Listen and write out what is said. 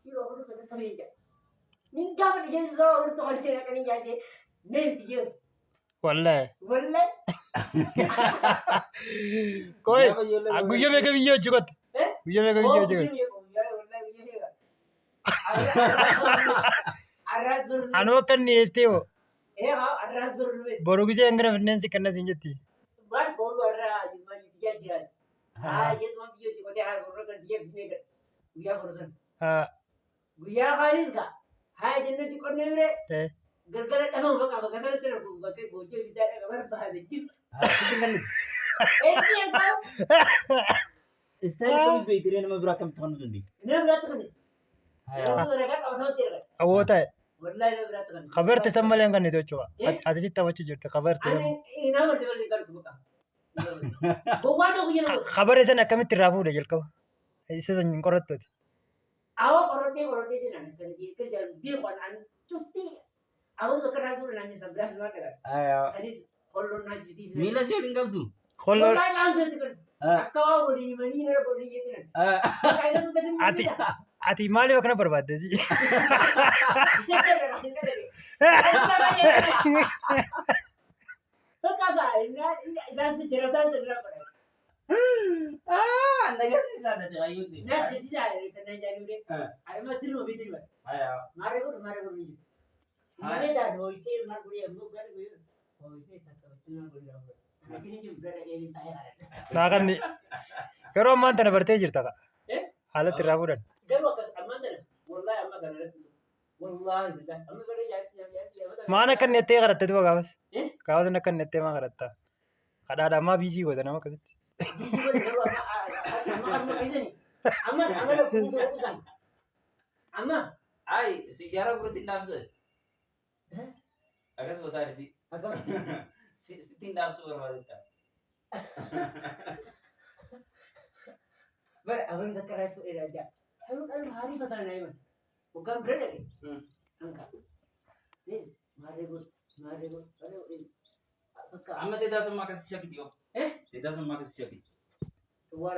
kilo baru sudah seminggu. Ninja apa dia so baru tuh kali saya kan ninja je. Nem tijes. Wallahi. Wallahi. Koi guyya me kabi yo jugot. Guyya me kabi yo jugot. Aras baru. Anu kan ni teo. Aras baru. Boru gise angara fitness kanna sinjati. Ban boru arah di mana dia jiran. Dia tuh ambil juga dia baru kan dia bisnis kan. Guyya barusan. Guyya karis ga. Jenis cukup nemre. Gara-gara kamu bakal terus pakai bocor kita ada kabar bahaya cip. Yang tahu. Istana kami itu nama berakam tahun nanti. Ini berat kan? Itu mereka kamu tahu tidak? Awota hai. Wallahi berat kan. खबर ते संभालें का नहीं तो चुआ आज जितना बच्चे जुड़ते खबर ते ini nama seperti kan bukan. Bukan tuh punya. खबर ऐसा ना कमी तिराफू ले जल कब ऐसे संजन करत तो Awak korotnya dia nanti kerja dia bukan cuti. Awak sekarang sudah nanti 11 bulan kan. Tadi kalau nanti cuti. Mila siapa tinggal tu? खोलो Kalau langsung itu kan. Kau boleh mana nak boleh jadi kan. Kayaknya sudah आती आती माले वकना बर्बाद दे जी Anda kan sih sana tu ayu tu. नागन नी करो अम्मा तने बरते जिरता का हालत तिराफू डन माना कर नेते करते तो गावस न कर नेते मा करता kada ada ma busy go nama kasi Ay, sejarah guru tindak se. Agak sebentar sih. Si tindak se berapa itu? Ber, abang dah keras tu raja. Selalu kan hari betul naik man. Bukan berada lagi. Angkat. Ni, mari bu. Aduh, Amma tidak sama kasih siapa itu? Tidak sama kasih siapa? Tuar